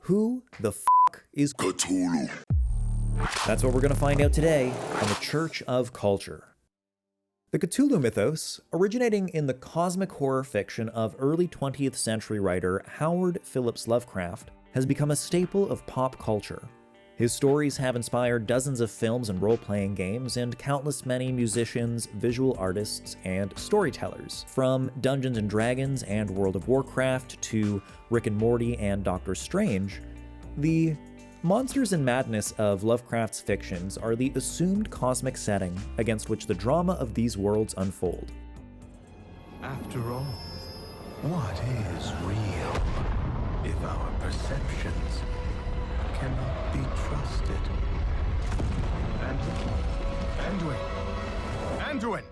Who the is Cthulhu? That's what we're going to find out today on the Church of Culture. The Cthulhu mythos, originating in the cosmic horror fiction of early 20th century writer Howard Phillips Lovecraft, has become a staple of pop culture. His stories have inspired dozens of films and role-playing games and countless many musicians, visual artists, and storytellers, from Dungeons & Dragons and World of Warcraft to Rick and Morty and Doctor Strange. The monsters and madness of Lovecraft's fictions are the assumed cosmic setting against which the drama of these worlds unfold. After all, what is real if our perceptions cannot be trusted? Anduin!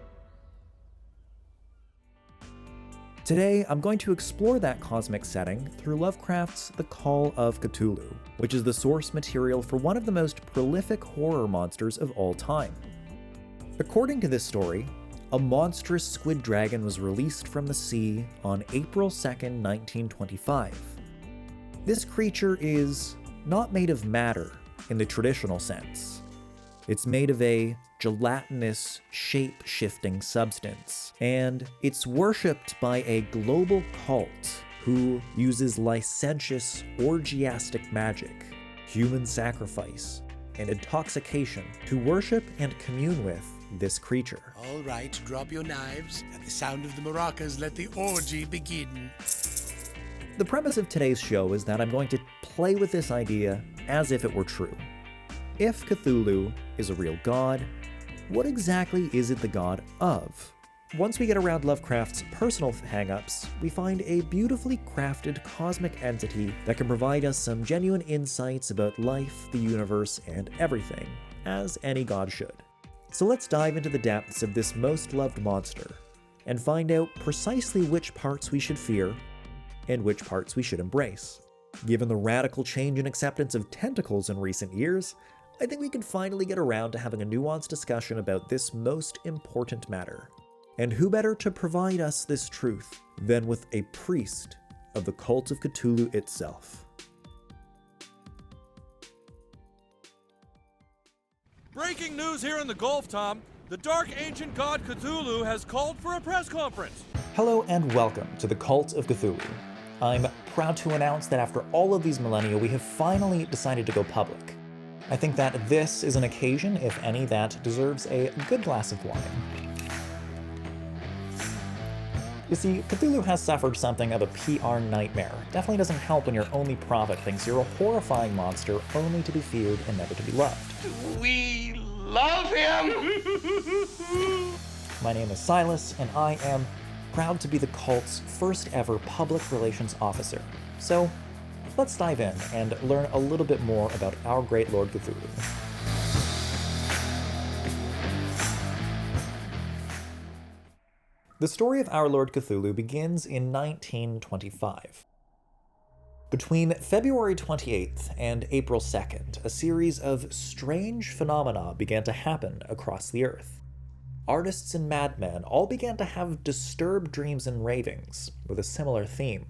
Today, I'm going to explore that cosmic setting through Lovecraft's The Call of Cthulhu, which is the source material for one of the most prolific horror monsters of all time. According to this story, a monstrous squid dragon was released from the sea on April 2nd, 1925. This creature is not made of matter in the traditional sense. It's made of a gelatinous, shape-shifting substance, and it's worshipped by a global cult who uses licentious, orgiastic magic, human sacrifice, and intoxication to worship and commune with this creature. All right, drop your knives. At the sound of the maracas, let the orgy begin. The premise of today's show is that I'm going to play with this idea as if it were true. If Cthulhu is a real god, what exactly is it the god of? Once we get around Lovecraft's personal hang-ups, we find a beautifully crafted cosmic entity that can provide us some genuine insights about life, the universe, and everything, as any god should. So let's dive into the depths of this most loved monster, and find out precisely which parts we should fear, and which parts we should embrace. Given the radical change in acceptance of tentacles in recent years, I think we can finally get around to having a nuanced discussion about this most important matter. And who better to provide us this truth than with a priest of the cult of Cthulhu itself? Breaking news here in the Gulf, Tom. The dark ancient god Cthulhu has called for a press conference. Hello and welcome to the Cult of Cthulhu. I'm proud to announce that after all of these millennia, we have finally decided to go public. I think that this is an occasion, if any, that deserves a good glass of wine. You see, Cthulhu has suffered something of a PR nightmare. Definitely doesn't help when your only prophet thinks you're a horrifying monster only to be feared and never to be loved. We love him! My name is Silas, and I am proud to be the cult's first ever public relations officer. So, let's dive in and learn a little bit more about our great Lord Cthulhu. The story of our Lord Cthulhu begins in 1925. Between February 28th and April 2nd, a series of strange phenomena began to happen across the Earth. Artists and madmen all began to have disturbed dreams and ravings with a similar theme.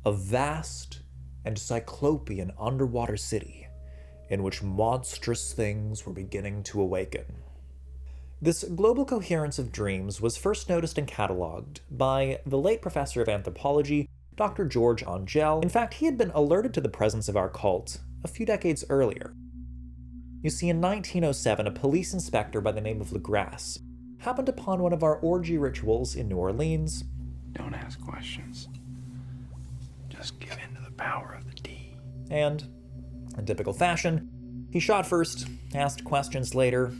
A vast and cyclopean underwater city in which monstrous things were beginning to awaken. This global coherence of dreams was first noticed and catalogued by the late professor of anthropology, Dr. George Angell. In fact, he had been alerted to the presence of our cult a few decades earlier. You see, in 1907, a police inspector by the name of Legrasse happened upon one of our orgy rituals in New Orleans. Don't ask questions. Just give in to the power of the D. And, in typical fashion, he shot first, asked questions later,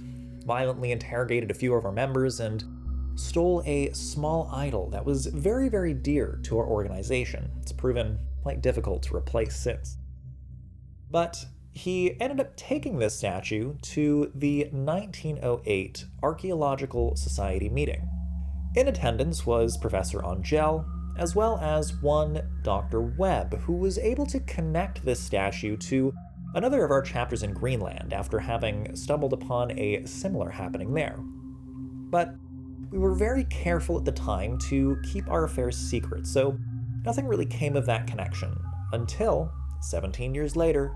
violently interrogated a few of our members, and stole a small idol that was very, very dear to our organization. It's proven quite difficult to replace since. But he ended up taking this statue to the 1908 Archaeological Society meeting. In attendance was Professor Angell, as well as one Dr. Webb, who was able to connect this statue to another of our chapters in Greenland after having stumbled upon a similar happening there. But we were very careful at the time to keep our affairs secret, so nothing really came of that connection until 17 years later,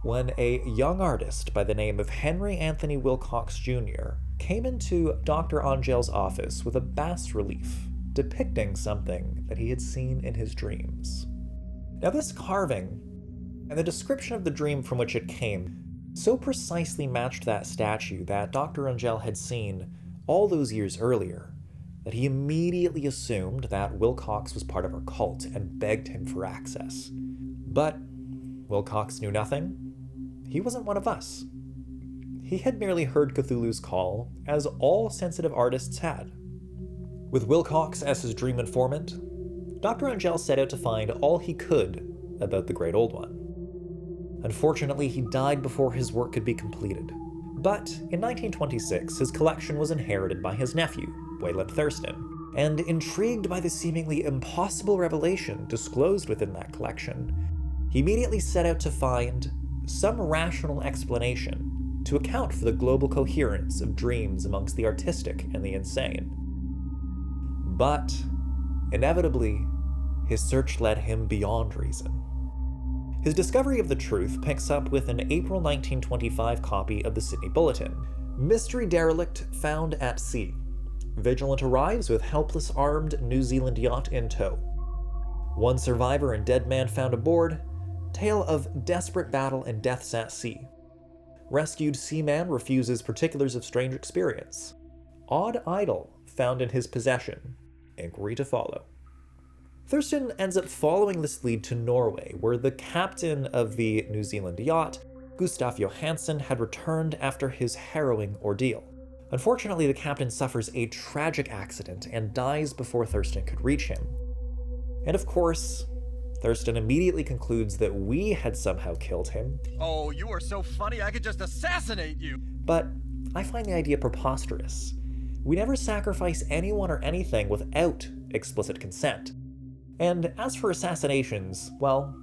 when a young artist by the name of Henry Anthony Wilcox Jr. came into Dr. Angel's office with a bas-relief depicting something that he had seen in his dreams. Now, this carving and the description of the dream from which it came so precisely matched that statue that Dr. Angel had seen all those years earlier that he immediately assumed that Wilcox was part of our cult and begged him for access. But Wilcox knew nothing. He wasn't one of us. He had merely heard Cthulhu's call, as all sensitive artists had. With Wilcox as his dream informant, Dr. Angel set out to find all he could about the Great Old One. Unfortunately, he died before his work could be completed. But in 1926, his collection was inherited by his nephew, Wayland Thurston, and intrigued by the seemingly impossible revelation disclosed within that collection, he immediately set out to find some rational explanation to account for the global coherence of dreams amongst the artistic and the insane. But, inevitably, his search led him beyond reason. His discovery of the truth picks up with an April 1925 copy of the Sydney Bulletin. Mystery derelict found at sea. Vigilant arrives with helpless armed New Zealand yacht in tow. One survivor and dead man found aboard. Tale of desperate battle and deaths at sea. Rescued seaman refuses particulars of strange experience. Odd idol found in his possession. Inquiry to follow. Thurston ends up following this lead to Norway, where the captain of the New Zealand yacht, Gustav Johansen, had returned after his harrowing ordeal. Unfortunately, the captain suffers a tragic accident and dies before Thurston could reach him. And of course, Thurston immediately concludes that we had somehow killed him. Oh, you are so funny, I could just assassinate you! But I find the idea preposterous. We never sacrifice anyone or anything without explicit consent. And as for assassinations, well,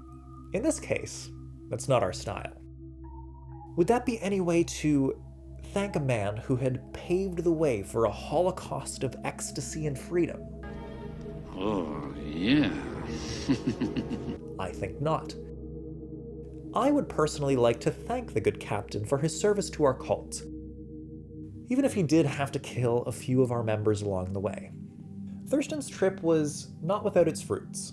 in this case, that's not our style. Would that be any way to thank a man who had paved the way for a holocaust of ecstasy and freedom? Oh, yeah. I think not. I would personally like to thank the good captain for his service to our cult, even if he did have to kill a few of our members along the way. Thurston's trip was not without its fruits.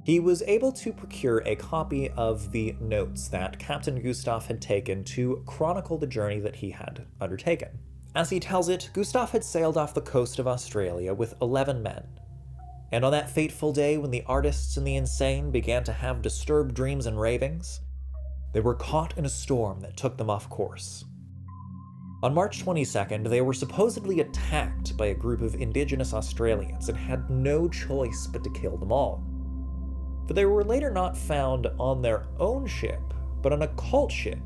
He was able to procure a copy of the notes that Captain Gustav had taken to chronicle the journey that he had undertaken. As he tells it, Gustav had sailed off the coast of Australia with 11 men. And on that fateful day when the artists and the insane began to have disturbed dreams and ravings, they were caught in a storm that took them off course. On March 22nd, they were supposedly attacked by a group of indigenous Australians and had no choice but to kill them all. But they were later not found on their own ship, but on a cult ship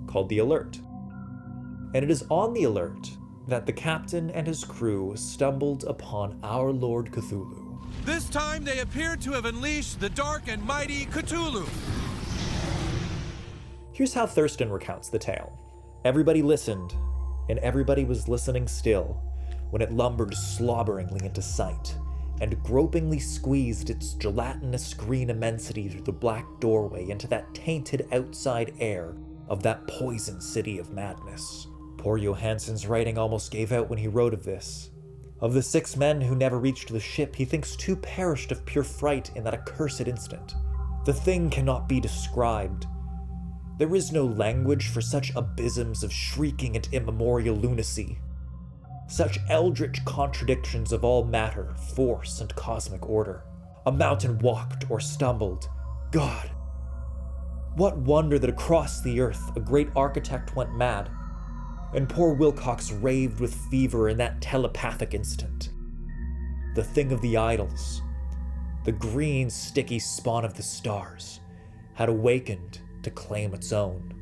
called the Alert. And it is on the Alert that the captain and his crew stumbled upon our Lord Cthulhu. This time they appear to have unleashed the dark and mighty Cthulhu. Here's how Thurston recounts the tale. Everybody listened, and everybody was listening still, when it lumbered slobberingly into sight, and gropingly squeezed its gelatinous green immensity through the black doorway into that tainted outside air of that poison city of madness. Poor Johansen's writing almost gave out when he wrote of this. Of the 6 men who never reached the ship, he thinks 2 perished of pure fright in that accursed instant. The thing cannot be described. There is no language for such abysms of shrieking and immemorial lunacy. Such eldritch contradictions of all matter, force, and cosmic order. A mountain walked or stumbled. God! What wonder that across the earth a great architect went mad, and poor Wilcox raved with fever in that telepathic instant. The thing of the idols, the green sticky spawn of the stars, had awakened to claim its own.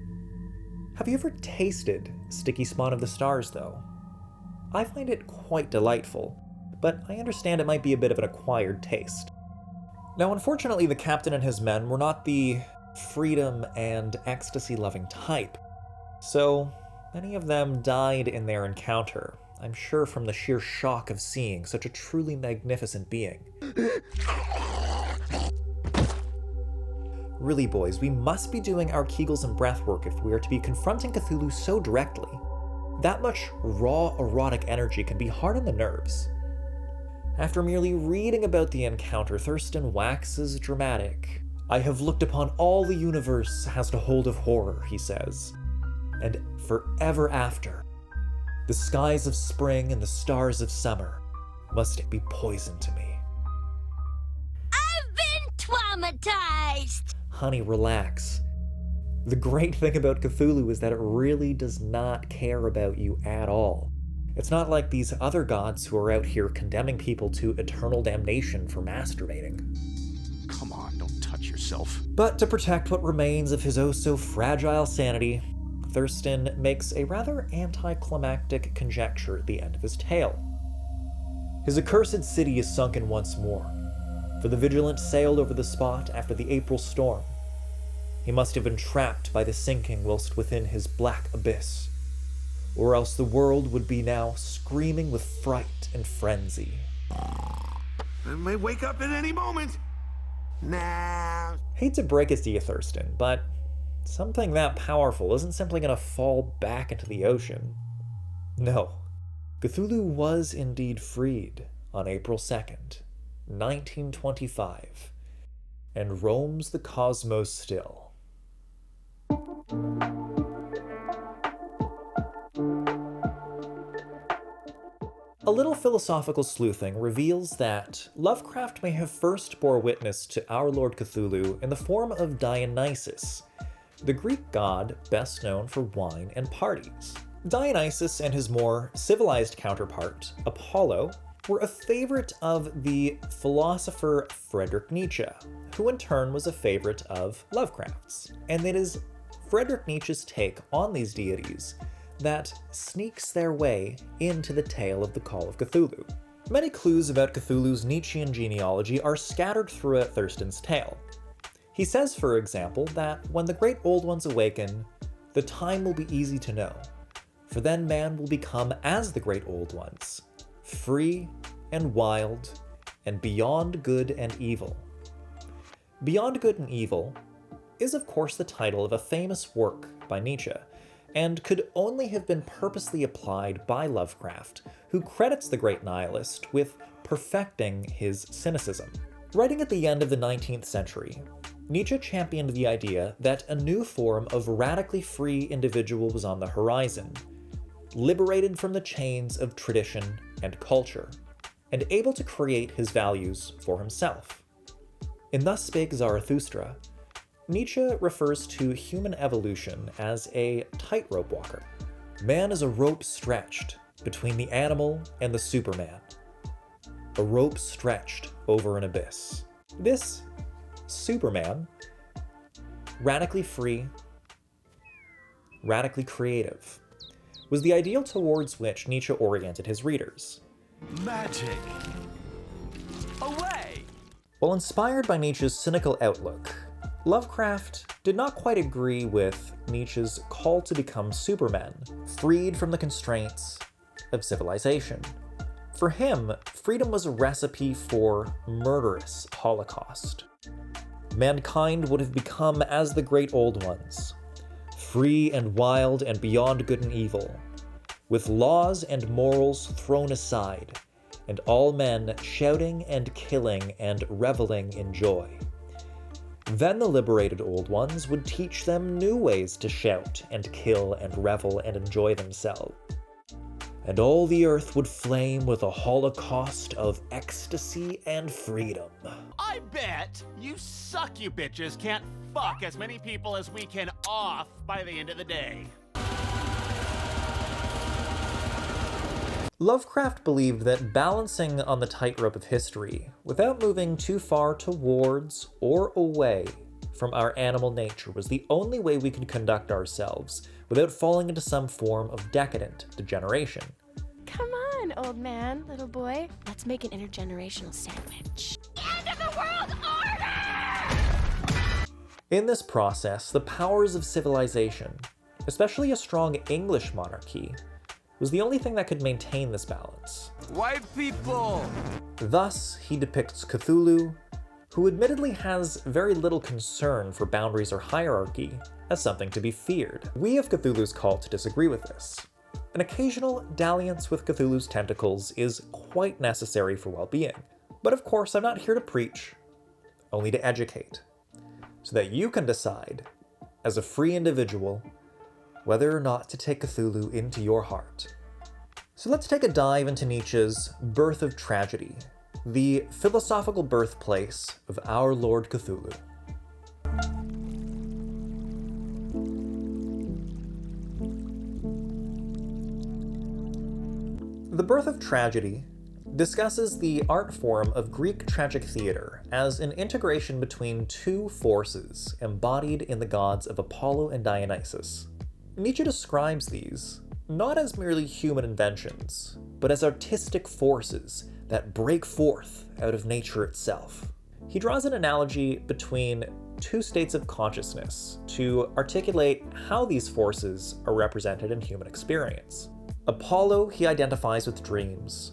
Have you ever tasted sticky spawn of the stars, though? I find it quite delightful, but I understand it might be a bit of an acquired taste. Now, unfortunately, the captain and his men were not the freedom and ecstasy-loving type, so many of them died in their encounter, I'm sure from the sheer shock of seeing such a truly magnificent being. Really, boys, we must be doing our Kegels and breath work if we are to be confronting Cthulhu so directly. That much raw, erotic energy can be hard on the nerves. After merely reading about the encounter, Thurston waxes dramatic. "I have looked upon all the universe has to hold of horror," he says, "and forever after, the skies of spring and the stars of summer must be poison to me." I've been traumatized! Honey, relax. The great thing about Cthulhu is that it really does not care about you at all. It's not like these other gods who are out here condemning people to eternal damnation for masturbating. Come on, don't touch yourself. But to protect what remains of his oh-so-fragile sanity, Thurston makes a rather anticlimactic conjecture at the end of his tale. His accursed city is sunken once more, for the Vigilant sailed over the spot after the April storm. He must have been trapped by the sinking whilst within his black abyss, or else the world would be now screaming with fright and frenzy. I may wake up at any moment. Nah. Hate to break it to you, Thurston, but something that powerful isn't simply going to fall back into the ocean. No. Cthulhu was indeed freed on April 2nd, 1925, and roams the cosmos still. A little philosophical sleuthing reveals that Lovecraft may have first bore witness to our Lord Cthulhu in the form of Dionysus, the Greek god best known for wine and parties. Dionysus and his more civilized counterpart, Apollo, were a favorite of the philosopher Friedrich Nietzsche, who in turn was a favorite of Lovecraft's. And it is Friedrich Nietzsche's take on these deities that sneaks their way into the tale of the Call of Cthulhu. Many clues about Cthulhu's Nietzschean genealogy are scattered throughout Thurston's tale. He says, for example, that when the great old ones awaken, the time will be easy to know, for then man will become as the great old ones, free and wild and beyond good and evil. Beyond Good and Evil is of course the title of a famous work by Nietzsche, and could only have been purposely applied by Lovecraft, who credits the great nihilist with perfecting his cynicism. Writing at the end of the 19th century, Nietzsche championed the idea that a new form of radically free individual was on the horizon, liberated from the chains of tradition and culture, and able to create his values for himself. In Thus Spake Zarathustra, Nietzsche refers to human evolution as a tightrope walker. Man is a rope stretched between the animal and the Superman. A rope stretched over an abyss. This Superman, radically free, radically creative, was the ideal towards which Nietzsche oriented his readers. Magic! Away! While inspired by Nietzsche's cynical outlook, Lovecraft did not quite agree with Nietzsche's call to become Supermen, freed from the constraints of civilization. For him, freedom was a recipe for murderous holocaust. Mankind would have become as the great old ones, free and wild and beyond good and evil, with laws and morals thrown aside, and all men shouting and killing and reveling in joy. Then the liberated old ones would teach them new ways to shout and kill and revel and enjoy themselves. And all the earth would flame with a holocaust of ecstasy and freedom. I bet you suck, you bitches can't fuck as many people as we can off by the end of the day. Lovecraft believed that balancing on the tightrope of history without moving too far towards or away from our animal nature was the only way we could conduct ourselves without falling into some form of decadent degeneration. Come on, old man, little boy. Let's make an intergenerational sandwich. End of the world order! In this process, the powers of civilization, especially a strong English monarchy, was the only thing that could maintain this balance. White people! Thus, he depicts Cthulhu, who admittedly has very little concern for boundaries or hierarchy as something to be feared. We of Cthulhu's cult disagree with this. An occasional dalliance with Cthulhu's tentacles is quite necessary for well-being. But of course, I'm not here to preach, only to educate, so that you can decide, as a free individual, whether or not to take Cthulhu into your heart. So let's take a dive into Nietzsche's Birth of Tragedy, the philosophical birthplace of our Lord Cthulhu. The Birth of Tragedy discusses the art form of Greek tragic theater as an integration between two forces embodied in the gods of Apollo and Dionysus. Nietzsche describes these not as merely human inventions, but as artistic forces that break forth out of nature itself. He draws an analogy between two states of consciousness to articulate how these forces are represented in human experience. Apollo he identifies with dreams,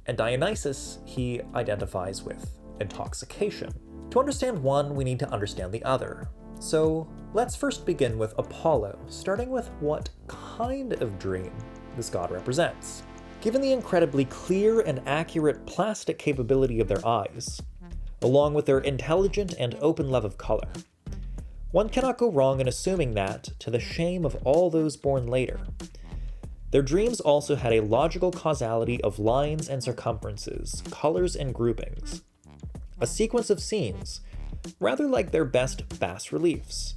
and Dionysus he identifies with intoxication. To understand one, we need to understand the other. So let's first begin with Apollo, starting with what kind of dream this god represents. Given the incredibly clear and accurate plastic capability of their eyes, along with their intelligent and open love of color, one cannot go wrong in assuming that, to the shame of all those born later, their dreams also had a logical causality of lines and circumferences, colors and groupings, a sequence of scenes, rather like their best bas-reliefs.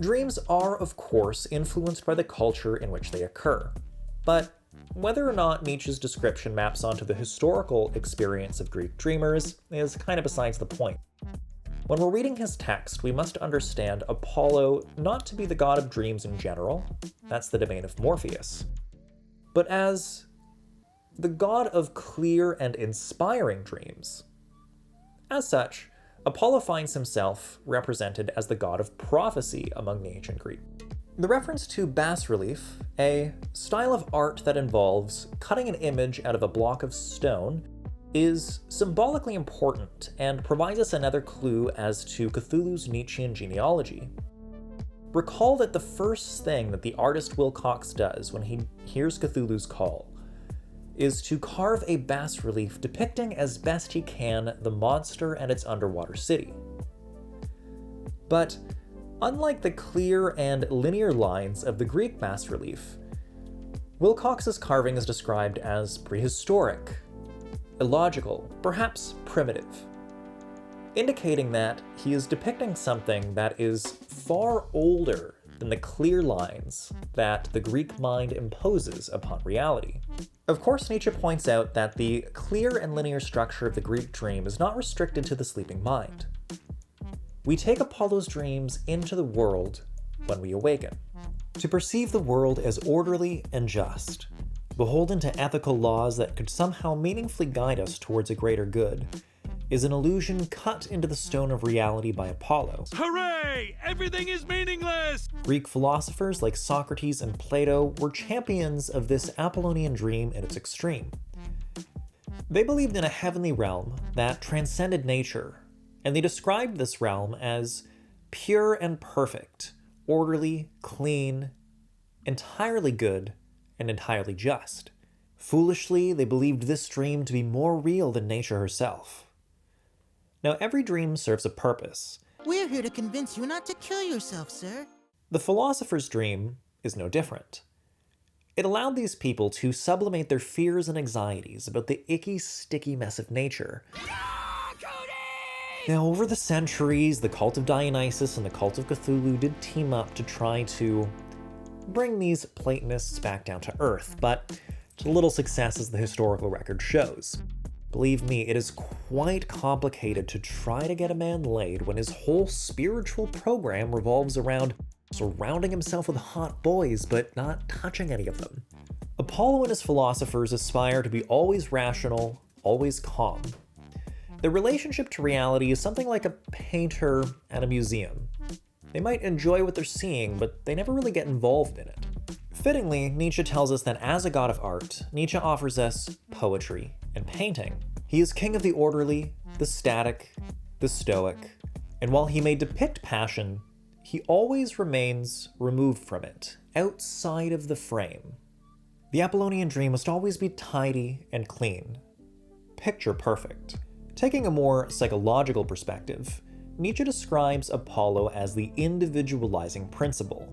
Dreams are, of course, influenced by the culture in which they occur, but whether or not Nietzsche's description maps onto the historical experience of Greek dreamers is kind of besides the point. When we're reading his text, we must understand Apollo not to be the god of dreams in general, that's the domain of Morpheus, but as the god of clear and inspiring dreams. As such, Apollo finds himself represented as the god of prophecy among the ancient Greeks. The reference to bas-relief, a style of art that involves cutting an image out of a block of stone, is symbolically important and provides us another clue as to Cthulhu's Nietzschean genealogy. Recall that the first thing that the artist Wilcox does when he hears Cthulhu's call is to carve a bas-relief depicting as best he can the monster and its underwater city. But unlike the clear and linear lines of the Greek bas-relief, Wilcox's carving is described as prehistoric, illogical, perhaps primitive, indicating that he is depicting something that is far older than the clear lines that the Greek mind imposes upon reality. Of course, Nietzsche points out that the clear and linear structure of the Greek dream is not restricted to the sleeping mind. We take Apollo's dreams into the world when we awaken. To perceive the world as orderly and just, beholden to ethical laws that could somehow meaningfully guide us towards a greater good, is an illusion cut into the stone of reality by Apollo. Hooray! Everything is meaningless! Greek philosophers like Socrates and Plato were champions of this Apollonian dream at its extreme. They believed in a heavenly realm that transcended nature, and they described this realm as pure and perfect, orderly, clean, entirely good, and entirely just. Foolishly, they believed this dream to be more real than nature herself. Now, every dream serves a purpose. We're here to convince you not to kill yourself, sir. The philosopher's dream is no different. It allowed these people to sublimate their fears and anxieties about the icky, sticky mess of nature. Now, over the centuries, the cult of Dionysus and the cult of Cthulhu did team up to try to bring these Platonists back down to earth, but to little success as the historical record shows. Believe me, it is quite complicated to try to get a man laid when his whole spiritual program revolves around surrounding himself with hot boys but not touching any of them. Apollo and his philosophers aspire to be always rational, always calm. Their relationship to reality is something like a painter at a museum. They might enjoy what they're seeing, but they never really get involved in it. Fittingly, Nietzsche tells us that as a god of art, Nietzsche offers us poetry and painting. He is king of the orderly, the static, the Stoic, and while he may depict passion, he always remains removed from it, outside of the frame. The Apollonian dream must always be tidy and clean, picture perfect. Taking a more psychological perspective, Nietzsche describes Apollo as the individualizing principle.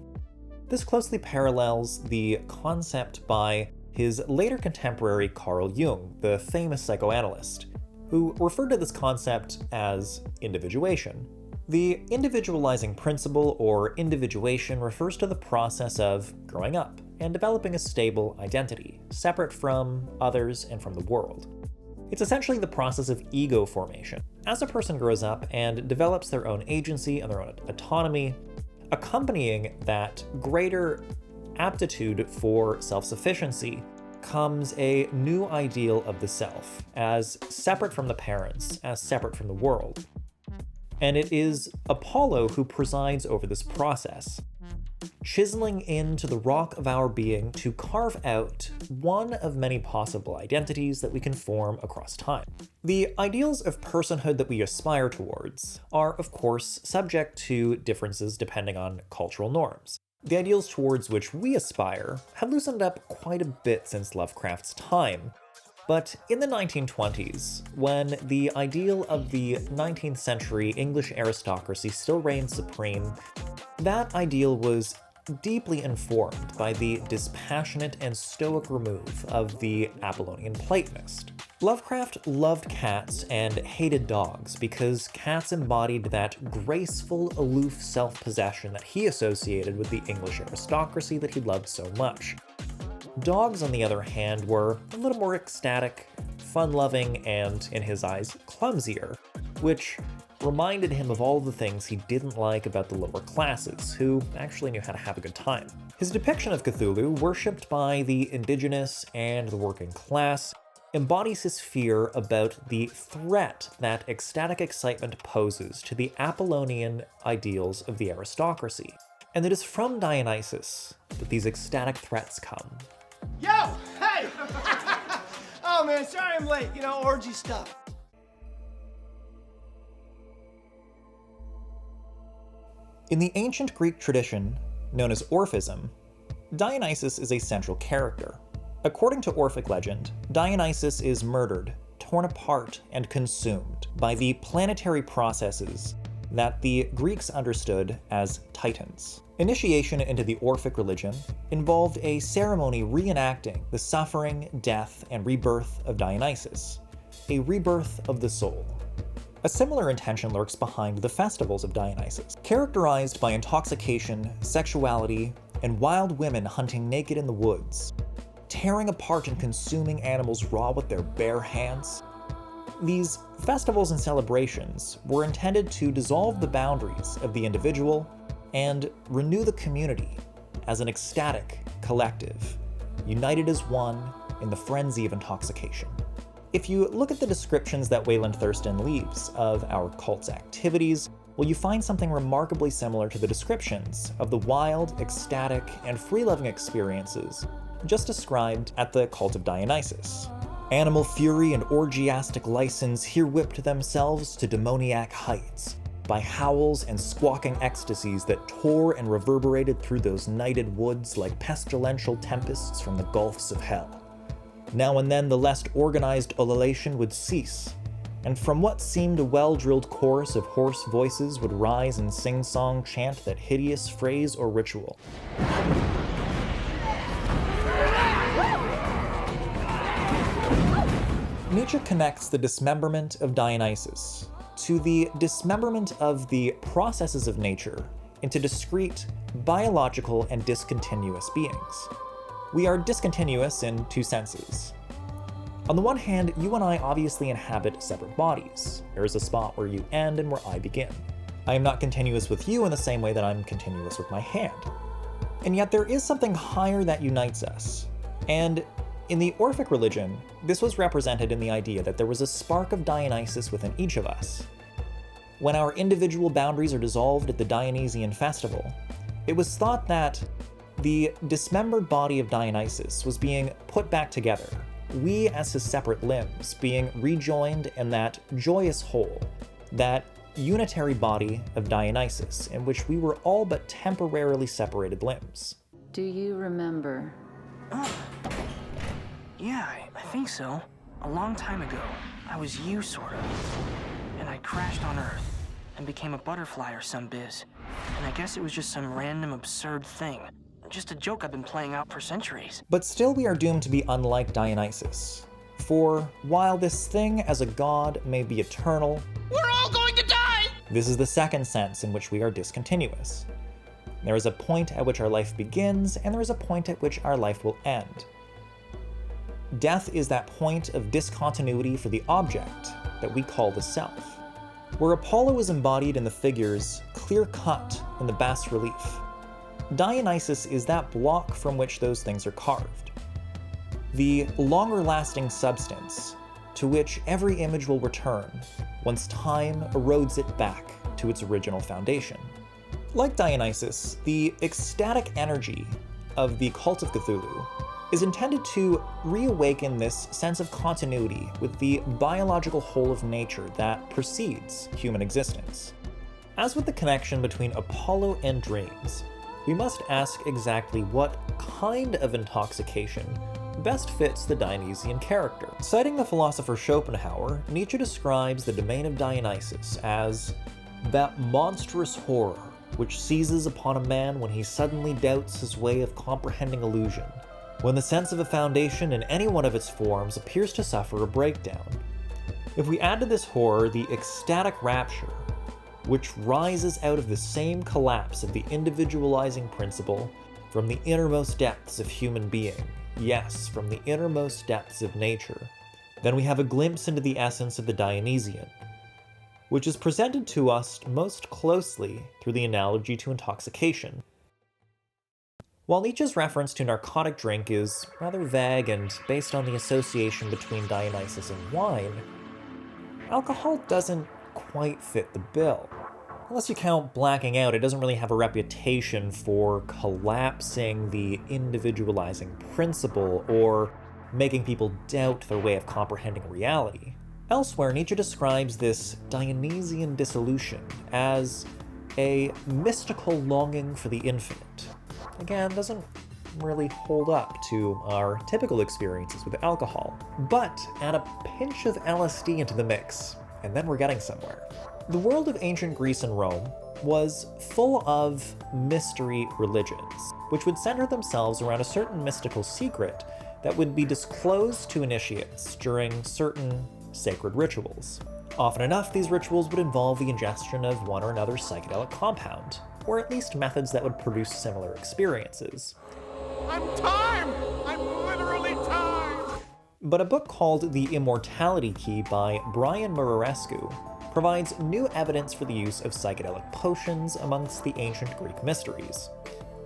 This closely parallels the concept by his later contemporary Carl Jung, the famous psychoanalyst, who referred to this concept as individuation. The individualizing principle or individuation refers to the process of growing up and developing a stable identity, separate from others and from the world. It's essentially the process of ego formation. As a person grows up and develops their own agency and their own autonomy, accompanying that greater aptitude for self-sufficiency comes a new ideal of the self, as separate from the parents, as separate from the world. And it is Apollo who presides over this process, chiseling into the rock of our being to carve out one of many possible identities that we can form across time. The ideals of personhood that we aspire towards are, of course, subject to differences depending on cultural norms. The ideals towards which we aspire have loosened up quite a bit since Lovecraft's time. But in the 1920s, when the ideal of the 19th century English aristocracy still reigned supreme, that ideal was deeply informed by the dispassionate and stoic remove of the Apollonian Platonist. Lovecraft loved cats and hated dogs because cats embodied that graceful, aloof self-possession that he associated with the English aristocracy that he loved so much. Dogs, on the other hand, were a little more ecstatic, fun-loving, and, in his eyes, clumsier, which reminded him of all the things he didn't like about the lower classes, who actually knew how to have a good time. His depiction of Cthulhu, worshipped by the indigenous and the working class, embodies his fear about the threat that ecstatic excitement poses to the Apollonian ideals of the aristocracy. And it is from Dionysus that these ecstatic threats come. Yo! Hey! Oh man, sorry I'm late. You know, orgy stuff. In the ancient Greek tradition, known as Orphism, Dionysus is a central character. According to Orphic legend, Dionysus is murdered, torn apart, and consumed by the planetary processes that the Greeks understood as Titans. Initiation into the Orphic religion involved a ceremony reenacting the suffering, death, and rebirth of Dionysus, a rebirth of the soul. A similar intention lurks behind the festivals of Dionysus, characterized by intoxication, sexuality, and wild women hunting naked in the woods, tearing apart and consuming animals raw with their bare hands. These festivals and celebrations were intended to dissolve the boundaries of the individual and renew the community as an ecstatic collective, united as one in the frenzy of intoxication. If you look at the descriptions that Wayland Thurston leaves of our cult's activities, well, you find something remarkably similar to the descriptions of the wild, ecstatic, and free-loving experiences just described at the cult of Dionysus. Animal fury and orgiastic license here whipped themselves to demoniac heights, by howls and squawking ecstasies that tore and reverberated through those nighted woods like pestilential tempests from the gulfs of hell. Now and then the less organized ululation would cease, and from what seemed a well-drilled chorus of hoarse voices would rise and sing-song chant that hideous phrase or ritual. Nietzsche connects the dismemberment of Dionysus to the dismemberment of the processes of nature into discrete, biological, and discontinuous beings. We are discontinuous in two senses. On the one hand, you and I obviously inhabit separate bodies. There is a spot where you end and where I begin. I am not continuous with you in the same way that I'm continuous with my hand. And yet there is something higher that unites us. And in the Orphic religion, this was represented in the idea that there was a spark of Dionysus within each of us. When our individual boundaries are dissolved at the Dionysian festival, it was thought that the dismembered body of Dionysus was being put back together, we as his separate limbs being rejoined in that joyous whole that unitary body of Dionysus, in which we were all but temporarily separated limbs. Do you remember? Yeah, I think so. A long time ago, I was you, sort of. And I crashed on Earth and became a butterfly or some biz. And I guess it was just some random absurd thing. Just a joke I've been playing out for centuries. But still we are doomed to be unlike Dionysus. For while this thing as a god may be eternal, we're all going to die! This is the second sense in which we are discontinuous. There is a point at which our life begins, and there is a point at which our life will end. Death is that point of discontinuity for the object that we call the self. Where Apollo is embodied in the figures clear-cut in the bas-relief, Dionysus is that block from which those things are carved. The longer-lasting substance to which every image will return once time erodes it back to its original foundation. Like Dionysus, the ecstatic energy of the Cult of Cthulhu is intended to reawaken this sense of continuity with the biological whole of nature that precedes human existence. As with the connection between Apollo and dreams, we must ask exactly what kind of intoxication best fits the Dionysian character. Citing the philosopher Schopenhauer, Nietzsche describes the domain of Dionysus as that monstrous horror which seizes upon a man when he suddenly doubts his way of comprehending illusion, when the sense of a foundation in any one of its forms appears to suffer a breakdown. If we add to this horror the ecstatic rapture, which rises out of the same collapse of the individualizing principle from the innermost depths of human being, yes, from the innermost depths of nature, then we have a glimpse into the essence of the Dionysian, which is presented to us most closely through the analogy to intoxication. While Nietzsche's reference to narcotic drink is rather vague and based on the association between Dionysus and wine, alcohol doesn't quite fit the bill. Unless you count blacking out, it doesn't really have a reputation for collapsing the individualizing principle or making people doubt their way of comprehending reality. Elsewhere, Nietzsche describes this Dionysian dissolution as a mystical longing for the infinite. Again, doesn't really hold up to our typical experiences with alcohol. But add a pinch of LSD into the mix, and then we're getting somewhere. The world of ancient Greece and Rome was full of mystery religions, which would center themselves around a certain mystical secret that would be disclosed to initiates during certain sacred rituals. Often enough, these rituals would involve the ingestion of one or another psychedelic compound, or at least methods that would produce similar experiences. I'm timed! I'm literally timed! But a book called The Immortality Key by Brian Murarescu provides new evidence for the use of psychedelic potions amongst the ancient Greek mysteries.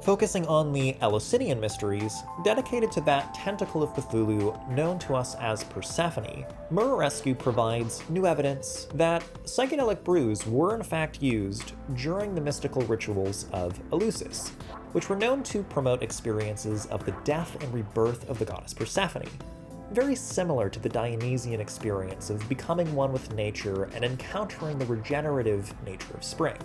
Focusing on the Eleusinian mysteries, dedicated to that tentacle of Cthulhu known to us as Persephone, Murarescu provides new evidence that psychedelic brews were in fact used during the mystical rituals of Eleusis, which were known to promote experiences of the death and rebirth of the goddess Persephone, very similar to the Dionysian experience of becoming one with nature and encountering the regenerative nature of spring.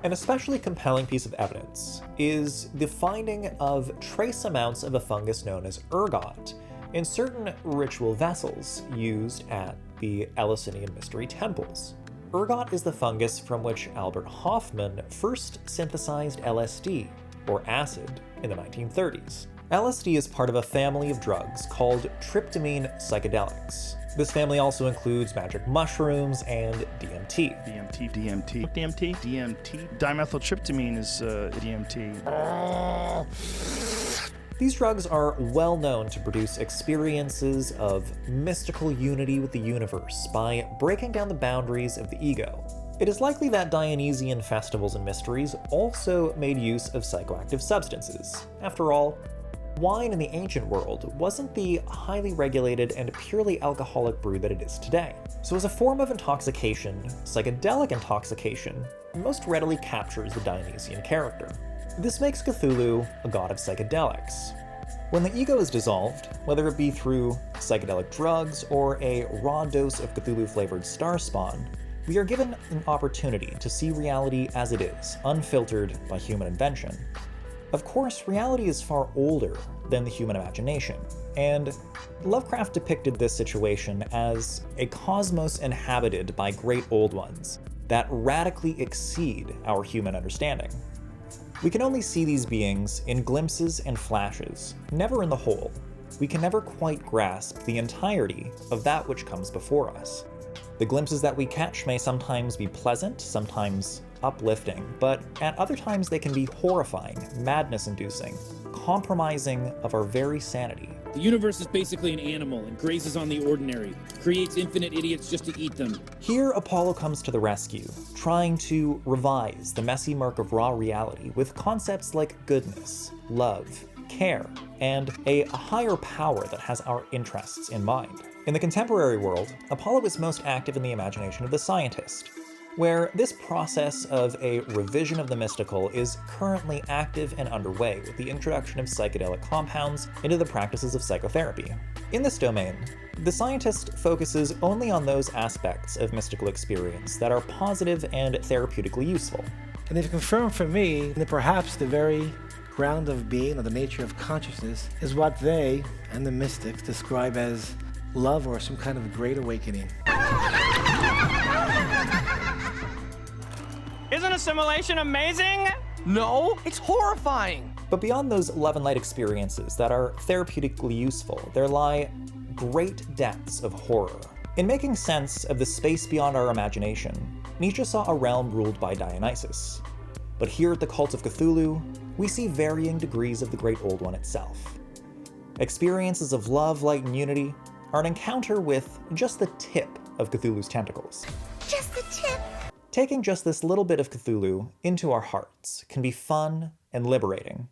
An especially compelling piece of evidence is the finding of trace amounts of a fungus known as ergot in certain ritual vessels used at the Eleusinian mystery temples. Ergot is the fungus from which Albert Hofmann first synthesized LSD, or acid, in the 1930s. LSD is part of a family of drugs called tryptamine psychedelics. This family also includes magic mushrooms and DMT. DMT. Dimethyltryptamine is DMT. These drugs are well known to produce experiences of mystical unity with the universe by breaking down the boundaries of the ego. It is likely that Dionysian festivals and mysteries also made use of psychoactive substances. After all, wine in the ancient world wasn't the highly regulated and purely alcoholic brew that it is today. So as a form of intoxication, psychedelic intoxication most readily captures the Dionysian character. This makes Cthulhu a god of psychedelics. When the ego is dissolved, whether it be through psychedelic drugs or a raw dose of Cthulhu-flavored star spawn, We are given an opportunity to see reality as it is, unfiltered by human invention. Of course, reality is far older than the human imagination, and Lovecraft depicted this situation as a cosmos inhabited by great old ones that radically exceed our human understanding. We can only see these beings in glimpses and flashes, never in the whole. We can never quite grasp the entirety of that which comes before us. The glimpses that we catch may sometimes be pleasant, sometimes uplifting, but at other times they can be horrifying, madness-inducing, compromising of our very sanity. The universe is basically an animal and grazes on the ordinary, creates infinite idiots just to eat them. Here, Apollo comes to the rescue, trying to revise the messy murk of raw reality with concepts like goodness, love, care, and a higher power that has our interests in mind. In the contemporary world, Apollo is most active in the imagination of the scientist, where this process of a revision of the mystical is currently active and underway with the introduction of psychedelic compounds into the practices of psychotherapy. In this domain, the scientist focuses only on those aspects of mystical experience that are positive and therapeutically useful. And they've confirmed for me that perhaps the very ground of being, or the nature of consciousness, is what they and the mystics describe as love or some kind of great awakening. Isn't assimilation amazing? No, it's horrifying. But beyond those love and light experiences that are therapeutically useful, there lie great depths of horror. In making sense of the space beyond our imagination, Nietzsche saw a realm ruled by Dionysus. But here at the Cult of Cthulhu, we see varying degrees of the Great Old One itself. Experiences of love, light, and unity are an encounter with just the tip of Cthulhu's tentacles. Just the tip. Taking just this little bit of Cthulhu into our hearts can be fun and liberating.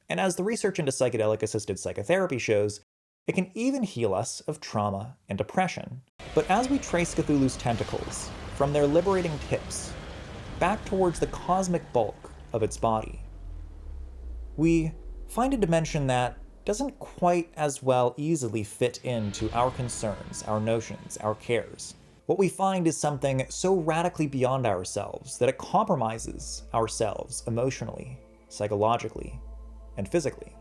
And as the research into psychedelic-assisted psychotherapy shows, it can even heal us of trauma and depression. But as we trace Cthulhu's tentacles from their liberating tips back towards the cosmic bulk of its body, we find a dimension that doesn't quite as well easily fit into our concerns, our notions, our cares. What we find is something so radically beyond ourselves that it compromises ourselves emotionally, psychologically, and physically.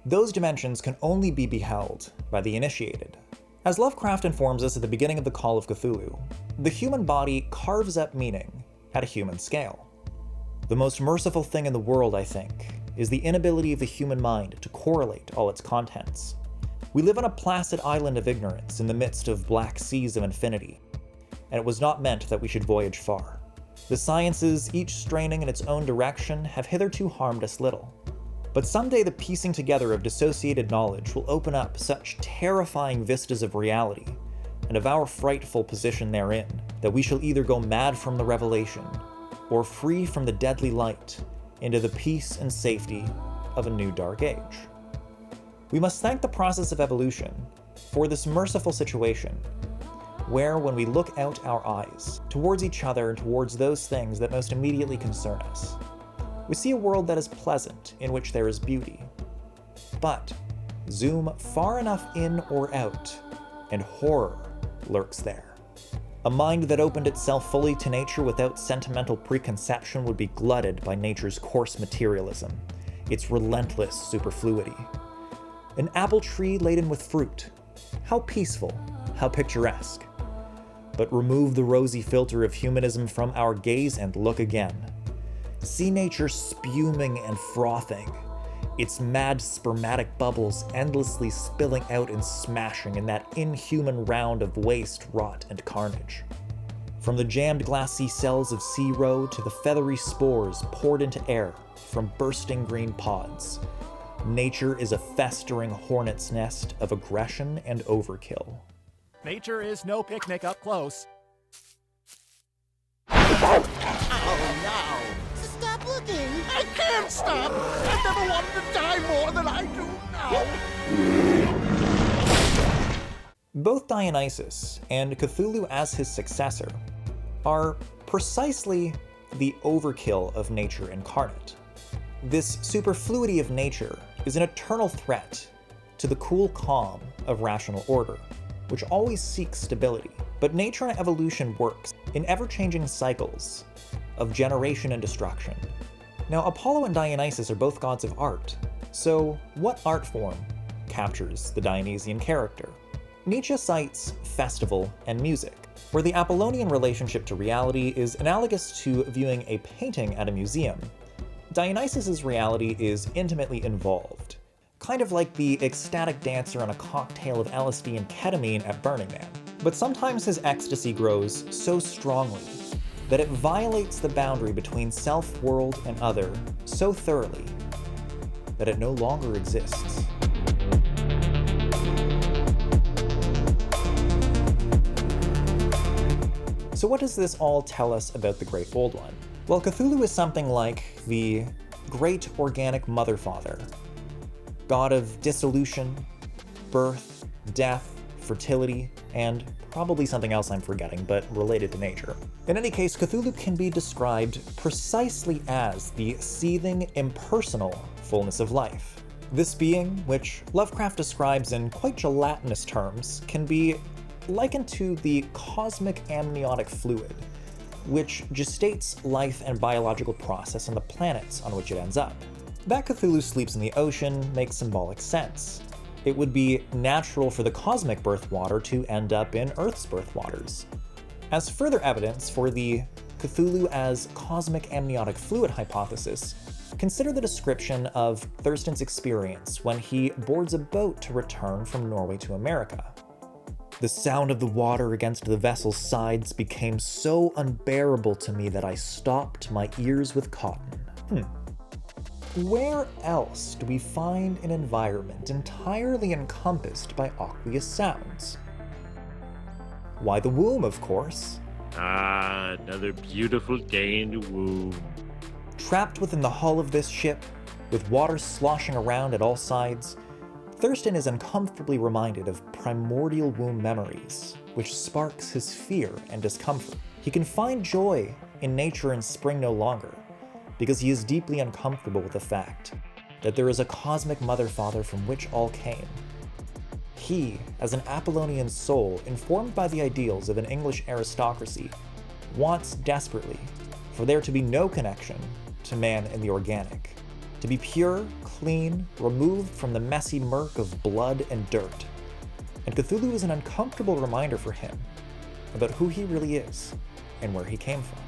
Those dimensions can only be beheld by the initiated. As Lovecraft informs us at the beginning of the Call of Cthulhu, the human body carves up meaning at a human scale. The most merciful thing in the world, I think, is the inability of the human mind to correlate all its contents. We live on a placid island of ignorance in the midst of black seas of infinity, and it was not meant that we should voyage far. The sciences, each straining in its own direction, have hitherto harmed us little. But someday the piecing together of dissociated knowledge will open up such terrifying vistas of reality, and of our frightful position therein, that we shall either go mad from the revelation, or free from the deadly light, into the peace and safety of a new dark age. We must thank the process of evolution for this merciful situation, where when we look out our eyes towards each other and towards those things that most immediately concern us, we see a world that is pleasant, in which there is beauty. But zoom far enough in or out, and horror lurks there. A mind that opened itself fully to nature without sentimental preconception would be glutted by nature's coarse materialism, its relentless superfluity. An apple tree laden with fruit. How peaceful, how picturesque. But remove the rosy filter of humanism from our gaze and look again. See nature spuming and frothing, its mad spermatic bubbles endlessly spilling out and smashing in that inhuman round of waste, rot, and carnage. From the jammed glassy cells of sea roe to the feathery spores poured into air from bursting green pods, nature is a festering hornet's nest of aggression and overkill. Nature is no picnic up close. Oh no! Stop looking! I can't stop! I've never wanted to die more than I do now! Both Dionysus and Cthulhu as his successor are precisely the overkill of nature incarnate. This superfluity of nature is an eternal threat to the cool calm of rational order, which always seeks stability, But nature and evolution works in ever-changing cycles of generation and destruction. Now, Apollo and Dionysus are both gods of art, so what art form captures the Dionysian character? Nietzsche cites festival and music, where the Apollonian relationship to reality is analogous to viewing a painting at a museum. Dionysus's reality is intimately involved, kind of like the ecstatic dancer on a cocktail of LSD and ketamine at Burning Man. But sometimes his ecstasy grows so strongly that it violates the boundary between self-world and other so thoroughly that it no longer exists. So what does this all tell us about the Great Old One? Well, Cthulhu is something like the great organic mother-father, god of dissolution, birth, death, fertility, and probably something else I'm forgetting, but related to nature. In any case, Cthulhu can be described precisely as the seething, impersonal fullness of life. This being, which Lovecraft describes in quite gelatinous terms, can be likened to the cosmic amniotic fluid, which gestates life and biological process on the planets on which it ends up. That Cthulhu sleeps in the ocean makes symbolic sense. It would be natural for the cosmic birth water to end up in Earth's birth waters. As further evidence for the Cthulhu as cosmic amniotic fluid hypothesis, consider the description of Thurston's experience when he boards a boat to return from Norway to America. The sound of the water against the vessel's sides became so unbearable to me that I stopped my ears with cotton. Where else do we find an environment entirely encompassed by aqueous sounds? Why, the womb, of course. Ah, another beautiful day in the womb. Trapped within the hull of this ship, with water sloshing around at all sides, Thurston is uncomfortably reminded of primordial womb memories, which sparks his fear and discomfort. He can find joy in nature and spring no longer, because he is deeply uncomfortable with the fact that there is a cosmic mother-father from which all came. He, as an Apollonian soul informed by the ideals of an English aristocracy, wants desperately for there to be no connection to man and the organic, to be pure, clean, removed from the messy murk of blood and dirt. And Cthulhu is an uncomfortable reminder for him about who he really is and where he came from.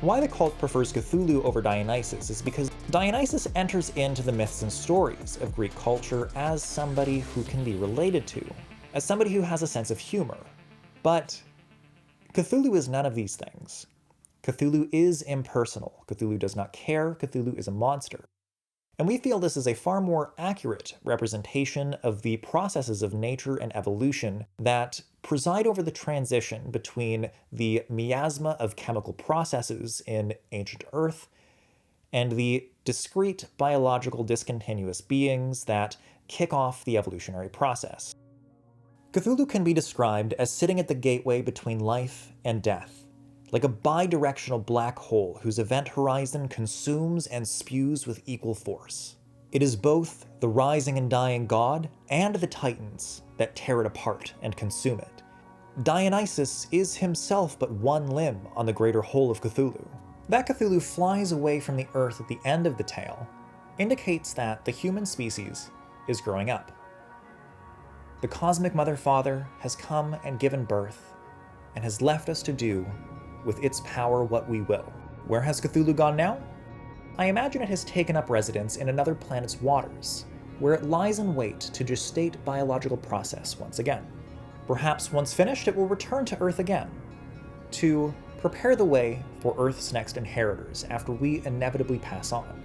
Why the cult prefers Cthulhu over Dionysus is because Dionysus enters into the myths and stories of Greek culture as somebody who can be related to, as somebody who has a sense of humor. But Cthulhu is none of these things. Cthulhu is impersonal. Cthulhu does not care. Cthulhu is a monster. And we feel this is a far more accurate representation of the processes of nature and evolution that preside over the transition between the miasma of chemical processes in ancient Earth and the discrete biological discontinuous beings that kick off the evolutionary process. Cthulhu can be described as sitting at the gateway between life and death, like a bidirectional black hole whose event horizon consumes and spews with equal force. It is both the rising and dying god and the titans that tear it apart and consume it. Dionysus is himself but one limb on the greater whole of Cthulhu. That Cthulhu flies away from the earth at the end of the tale indicates that the human species is growing up. The cosmic mother-father has come and given birth and has left us to do with its power what we will. Where has Cthulhu gone now? I imagine it has taken up residence in another planet's waters, where it lies in wait to gestate biological process once again. Perhaps once finished, it will return to Earth again, to prepare the way for Earth's next inheritors after we inevitably pass on.